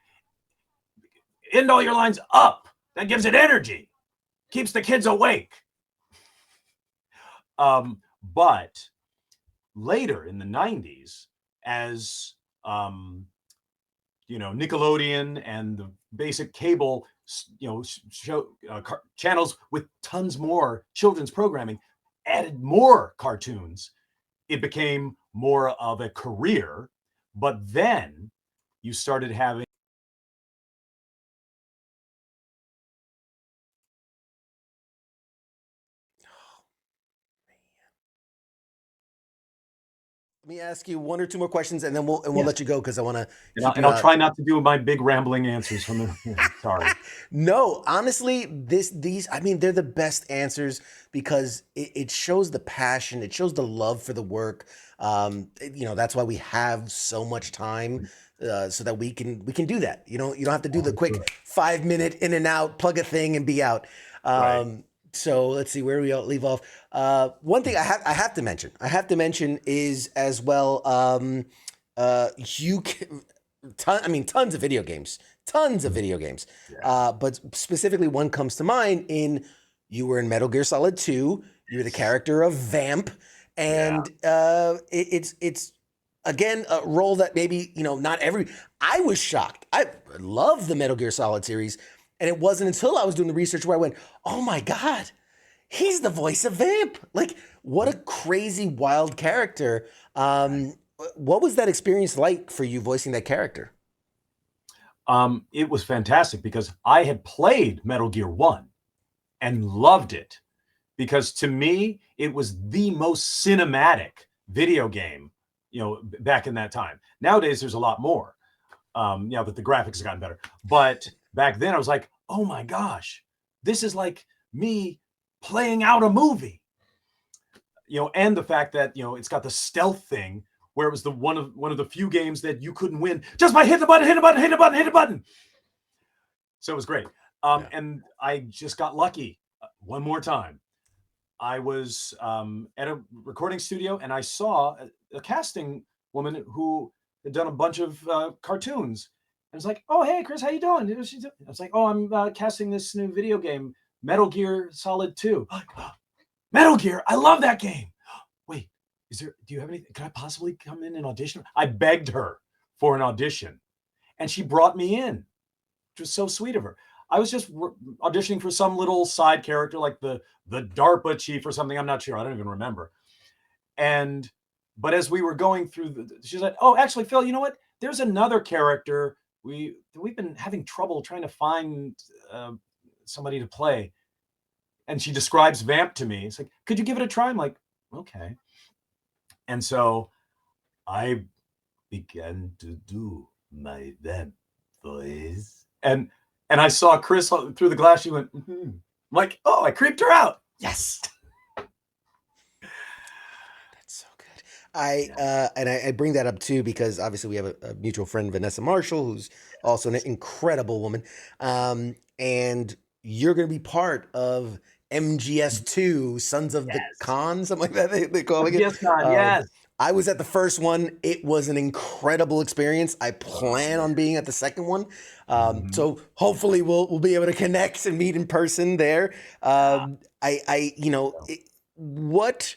end all your lines up. That gives it energy, keeps the kids awake. But later in the '90s, as Nickelodeon and the basic cable, show channels with tons more children's programming added more cartoons. It became more of a career, but then you started having. Let me ask you one or two more questions, and then we'll Yes, let you go because I want to and I'll, keep and you I'll out. try not to do my big rambling answers from the. Sorry. No, honestly, these I mean they're the best answers because it shows the passion, it shows the love for the work. That's why we have so much time, so that we can do that. You don't have to do the Oh, sure. quick 5 minute in and out, plug a thing and be out. Right. So let's see where we leave off. One thing I have to mention is as well. You can, tons of video games, tons of Mhm. video games. Yeah. But specifically, one comes to mind. You were in Metal Gear Solid 2. You were the character of Vamp, Yeah. and it's again a role that maybe not every. I was shocked. I love the Metal Gear Solid series, and it wasn't until I was doing the research where I went, "Oh my god, He's the voice of Vamp. Like, what a crazy, wild character. Right. What was that experience like for you voicing that character? It was fantastic because I had played Metal Gear 1 and loved it because to me, it was the most cinematic video game, back in that time. Nowadays, there's a lot more, that the graphics have gotten better. But back then, I was like, oh my gosh, this is like me playing out a movie, and the fact that, it's got the stealth thing where it was the one of the few games that you couldn't win just by hit the button, hit a button, hit a button, hit a button. So it was great. Yeah. And I just got lucky one more time. I was at a recording studio and I saw a casting woman who had done a bunch of cartoons. I was like, "Oh, hey, Chris, how you doing?" I was like, "Oh, I'm casting this new video game, Metal Gear Solid 2." Metal Gear, I love that game. Wait, do you have anything? Can I possibly come in and audition? I begged her for an audition and she brought me in, which was so sweet of her. I was just auditioning for some little side character like the DARPA chief or something. I'm not sure. I don't even remember. And but as we were going through, she's like, "Oh, actually, Phil, you know what? There's another character we've been having trouble trying to find somebody to play." And she describes Vamp to me. It's like, "Could you give it a try?" I'm like, "Okay." And so I began to do my Vamp voice, and I saw Chris through the glass. She went, mm-hmm. Like, oh, I creeped her out. Yes. That's so good. I bring that up too because obviously we have a mutual friend, Vanessa Marshall, who's also an incredible woman. And you're going to be part of MGS2, Sons of the Yes. Khan, something like that they calling it. Yes, Con. Um, Yes. I was at the first one. It was an incredible experience. I Oh plan man. on being at the second one. Mhm. So hopefully we'll be able to connect and meet in person there. Yeah. What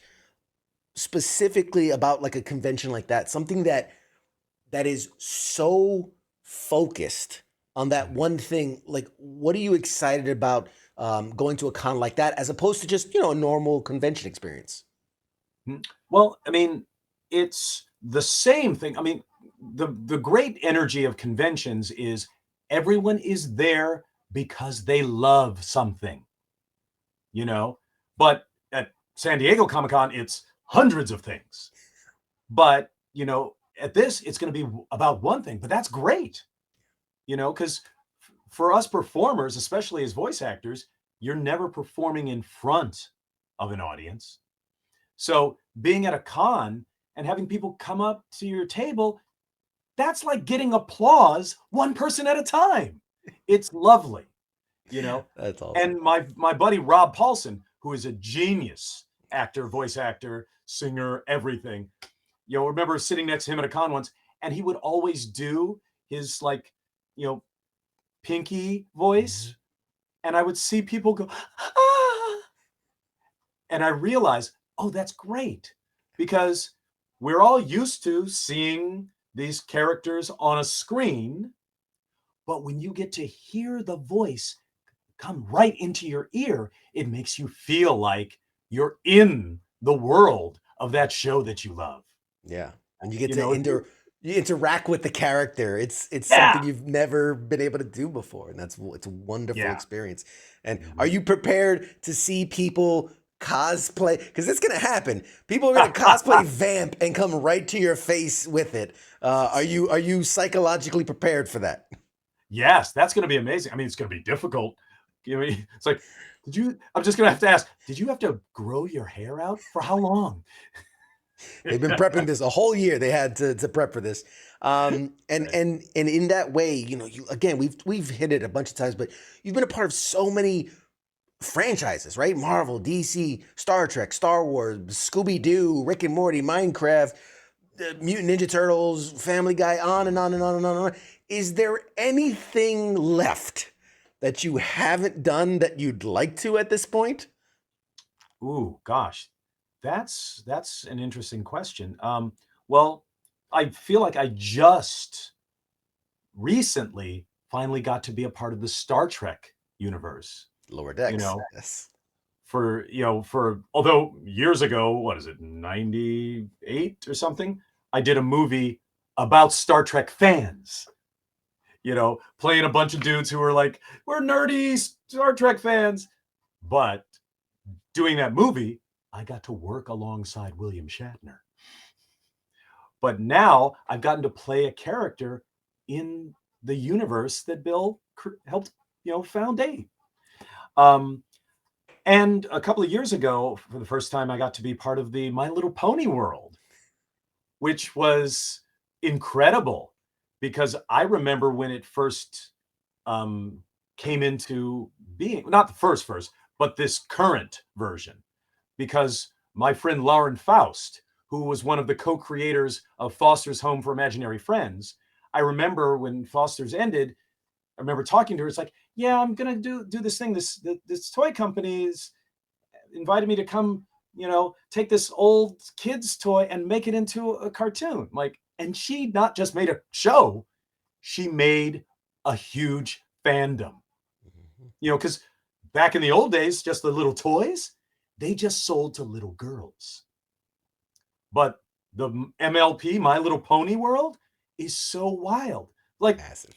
specifically about like a convention like that, something that is so focused on that Mhm. one thing, like what are you excited about going to a con like that as opposed to just a normal convention experience? Well, I mean, it's the same thing. I mean, the great energy of conventions is everyone is there because they love something, you know. But at San Diego Comic Con, it's hundreds of things. But at this, it's going to be about one thing. But that's great, because for us performers, especially as voice actors, you're never performing in front of an audience. So being at a con and having people come up to your table, that's like getting applause one person at a time. It's lovely, you know. That's awesome. And my buddy Rob Paulson, who is a genius actor, voice actor, singer, everything. Remember sitting next to him at a con once, and he would always do his like, you know, pinky Mhm. voice, and I would see people go, ah, and I realized, oh, that's great because we're all used to seeing these characters on a screen, but when you get to hear the voice come right into your ear, it makes you feel like you're in the world of that show that you love. Yeah, and you get You to know, if you you interact with the character. It's yeah, something you've never been able to do before, and it's a wonderful yeah. experience. And are Mhm. you prepared to see people cosplay? Because it's gonna happen. People are gonna cosplay Vamp and come right to your face with it. Are you psychologically prepared for that? Yes, that's going to be amazing. I mean, it's going to be difficult. It's like, I'm just going to have to ask, did you have to grow your hair out for how long? They've been prepping this a whole year. They had to prep for this. Right. And in that way, you again, we've hit it a bunch of times, but you've been a part of so many franchises, right? Marvel, DC, Star Trek, Star Wars, Scooby Doo, Rick and Morty, Minecraft, the Mutant Ninja Turtles, Family Guy, on and on and on and on and on. Is there anything left that you haven't done that you'd like to at this point? Ooh, gosh, that's an interesting question. Well, I feel like I just recently finally got to be a part of the Star Trek universe. Lower You decks, know, yes. although years ago, what is it, 98 or something, I did a movie about Star Trek fans, playing a bunch of dudes who were like, we're nerdy Star Trek fans. But doing that movie, I got to work alongside William Shatner. But now I've gotten to play a character in the universe that Bill helped, foundate. And a couple of years ago, for the first time, I got to be part of the My Little Pony world, which was incredible because I remember when it first came into being, not the first, but this current version, because my friend Lauren Faust, who was one of the co-creators of Foster's Home for Imaginary Friends, I remember when Foster's ended, I remember talking to her. It's like, yeah, I'm gonna do this thing. This toy company's invited me to come, take this old kid's toy and make it into a cartoon. And she not just made a show, she made a huge fandom. Because back in the old days, just the little toys, they just sold to little girls. But the MLP, My Little Pony world, is so wild. Massive.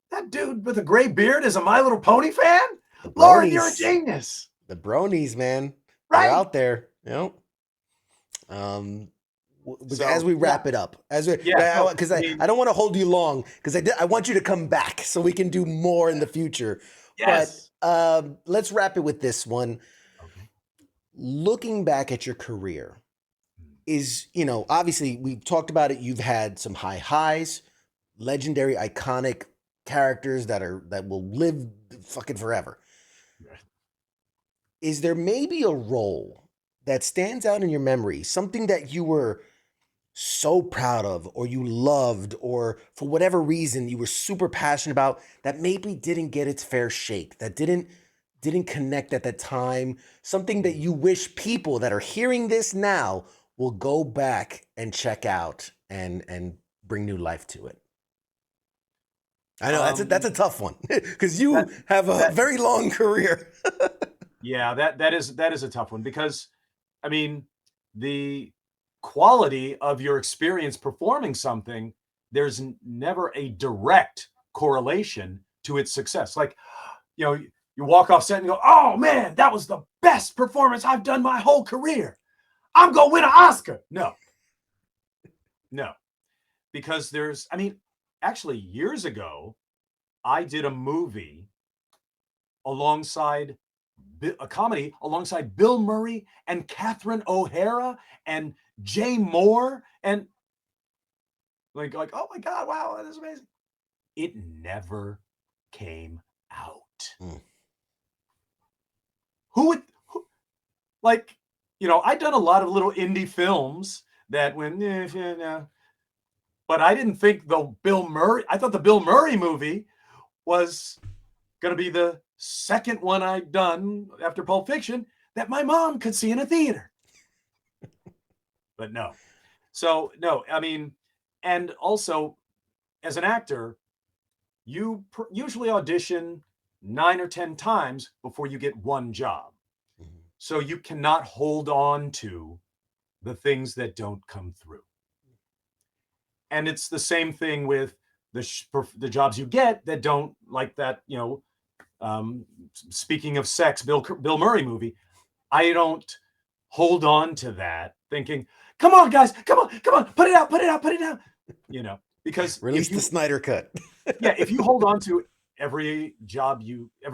That dude with a gray beard is a My Little Pony fan? The Lauren, you're a bronies. genius. The bronies, man. Right. They're out there. As we wrap it up, because I don't want to hold you long, because I want you to come back so we can do more in the future. Yes. But let's wrap it with this one. Okay. Looking back at your career, is, obviously we've talked about it. You've had some high highs, legendary, iconic characters that will live fucking forever. Right. Is there maybe a role that stands out in your memory, something that you were so proud of, or you loved, or for whatever reason you were super passionate about, that maybe didn't get its fair shake, that didn't connect at the time, something that you wish people that are hearing this now will go back and check out and bring new life to it? I know that's a tough one because you have a very long career. Yeah, that is a tough one, because the quality of your experience performing something, there's never a direct correlation to its success. You walk off set and go, oh man, that was the best performance I've done my whole career. I'm going to win an Oscar. No, because actually years ago, I did a movie alongside a comedy alongside Bill Murray and Catherine O'Hara and Jay Moore, and like, oh my God, wow, that is amazing. It never came out. I'd done a lot of little indie films that went, but I didn't think I thought the Bill Murray movie was going to be the second one I'd done after Pulp Fiction that my mom could see in a theater. But no. So, no, and also as an actor, you usually audition 9 or 10 times before you get one job. Mm-hmm. So you cannot hold on to the things that don't come through. And it's the same thing with the jobs you get that don't, like that, speaking of sex, Bill Murray movie, I don't hold on to that thinking, come on, guys, come on, put it out, because release the Snyder cut. Yeah, if you hold on to every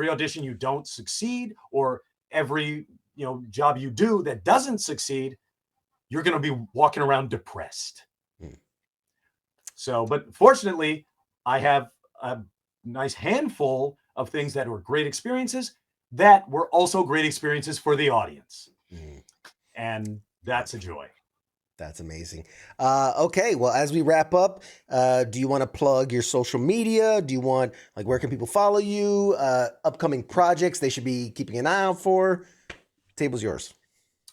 audition you don't succeed, or every job you do that doesn't succeed, you're going to be walking around depressed. So, but fortunately, I have a nice handful of things that were great experiences that were also great experiences for the audience. And that's a joy. That's amazing. Okay, well, as we wrap up, do you want to plug your social media? Do you want, where can people follow you? Upcoming projects they should be keeping an eye out for? Table's yours.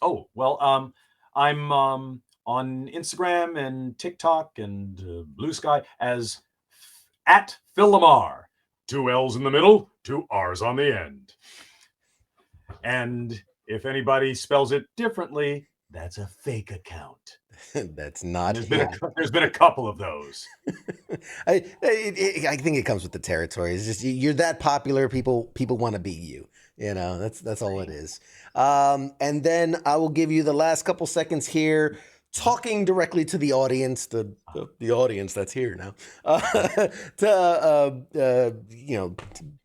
Oh, well, I'm on Instagram and TikTok and Blue Sky as at Phil LaMarr. 2 L's in the middle, 2 R's on the end. And If anybody spells it differently, that's a fake account. That's And not there's been him. there's been a couple of those. I think it comes with the territory. It's just you're that popular. People want to be you. You know, that's all it is. And then I will give you the last couple seconds here, talking directly to the audience, the audience that's here now, to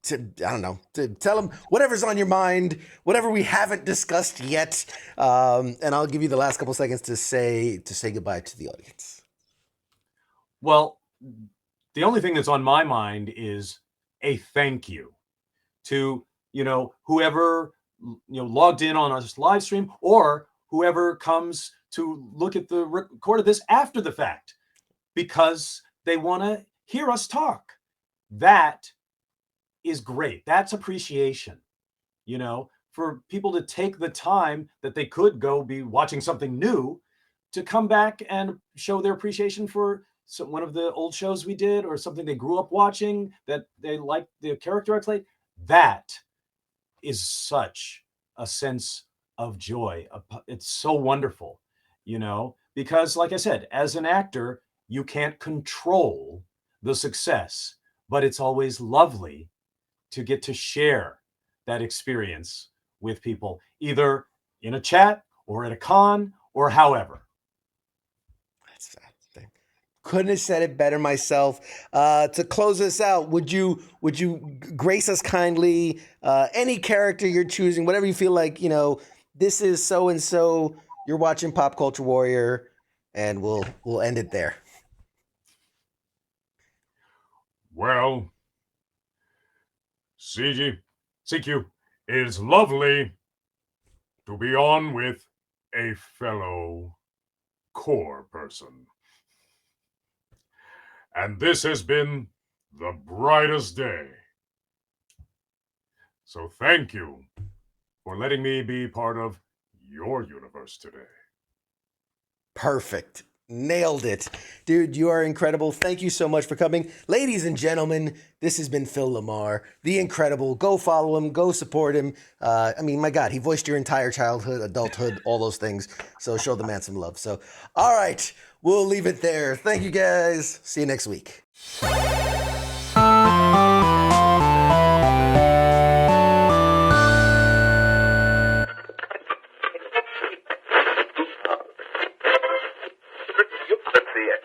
to I don't know, to tell them whatever's on your mind, whatever we haven't discussed yet, and I'll give you the last couple seconds to say goodbye to the audience. Well, the only thing that's on my mind is a thank you to, whoever, logged in on our live stream, or whoever comes to look at the record of this after the fact, because they want to hear us talk. That is great. That's appreciation, for people to take the time that they could go be watching something new to come back and show their appreciation for one of the old shows we did, or something they grew up watching that they liked the character I played. That is such a sense of joy. It's so wonderful, because like I said, as an actor, you can't control the success, but it's always lovely to get to share that experience with people, either in a chat or at a con or however. Couldn't have said it better myself. To close this out, would you grace us kindly? Any character you're choosing, whatever you feel like, this is so and so. You're watching Pop Culture Warrior, and we'll end it there. Well, CQ, it is lovely to be on with a fellow core person. And this has been the brightest day. So thank you for letting me be part of your universe today. Perfect. Nailed it. Dude, you are incredible. Thank you so much for coming. Ladies and gentlemen, this has been Phil LaMarr, the incredible. Go follow him. Go support him. My God, he voiced your entire childhood, adulthood, all those things. So show the man some love. So, all right, we'll leave it there. Thank you, guys. See you next week. Let's see it.